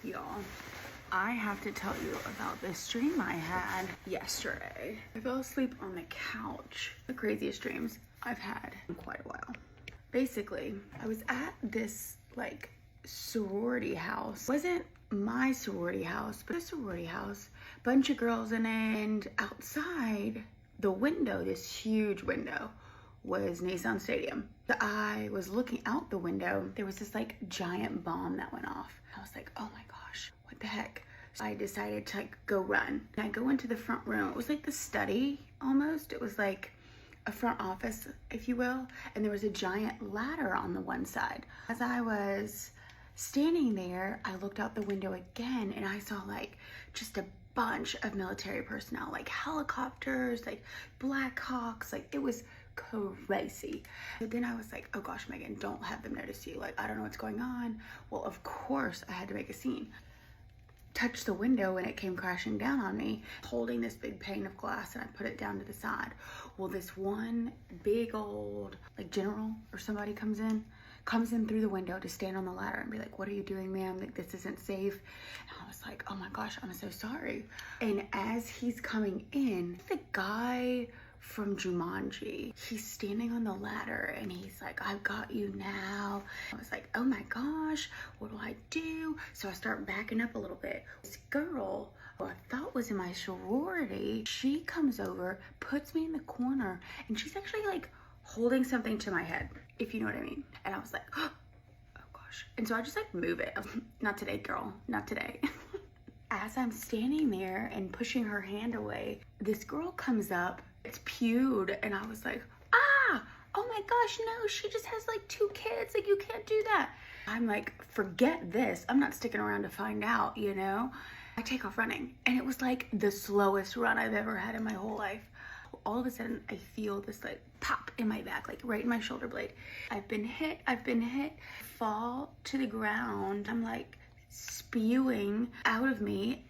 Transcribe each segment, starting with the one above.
Y'all, I have to tell you about this dream I had yesterday. I fell asleep on the couch. The craziest dreams I've had in quite a while. Basically, I was at this like sorority house. It wasn't my sorority house, but a sorority house. Bunch of girls in it, and outside the window, this huge window, was Nissan Stadium. I was looking out the window. There was this like giant bomb that went off. I was like, oh my gosh, what the heck? So I decided to like go run. And I go into the front room. It was like the study almost. It was like a front office, if you will. And there was a giant ladder on the one side. As I was standing there, I looked out the window again and I saw like just a bunch of military personnel, like helicopters, like Black Hawks, like it was crazy. But then I was like, oh gosh, Meaghan, don't have them notice you. Like, I don't know what's going on. Well, of course I had to make a scene. Touched the window and it came crashing down on me, holding this big pane of glass, and I put it down to the side. Well, this one big old like general or somebody comes in through the window to stand on the ladder and be like, what are you doing, ma'am? Like, this isn't safe. And I was like, oh my gosh, I'm so sorry. And as he's coming in, the guy from Jumanji, he's standing on the ladder and he's like, I've got you now. I was like, oh my gosh, what do I do? So I start backing up a little bit. This girl, who I thought was in my sorority, she comes over, puts me in the corner, and she's actually like holding something to my head, if you know what I mean. And I was like, oh gosh. And so I just like move it. Not today, girl, not today. As I'm standing there and pushing her hand away, this girl comes up, it's pewed, and I was like, ah, oh my gosh, no, she just has like 2 kids, like you can't do that. I'm like, forget this, I'm not sticking around to find out, you know? I take off running, and it was like the slowest run I've ever had in my whole life. All of a sudden, I feel this like pop in my back, like right in my shoulder blade. I've been hit, fall to the ground. I'm like spewing out of me,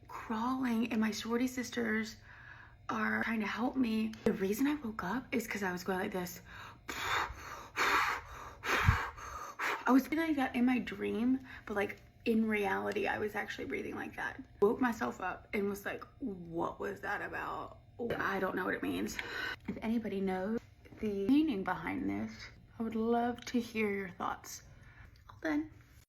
crawling, and my sorority sisters are trying to help me. The reason I woke up is because I was going like this. I was feeling like that in my dream, but like in reality, I was actually breathing like that. Woke myself up and was like, what was that about? I don't know what it means. If anybody knows the meaning behind this, I would love to hear your thoughts. Well then.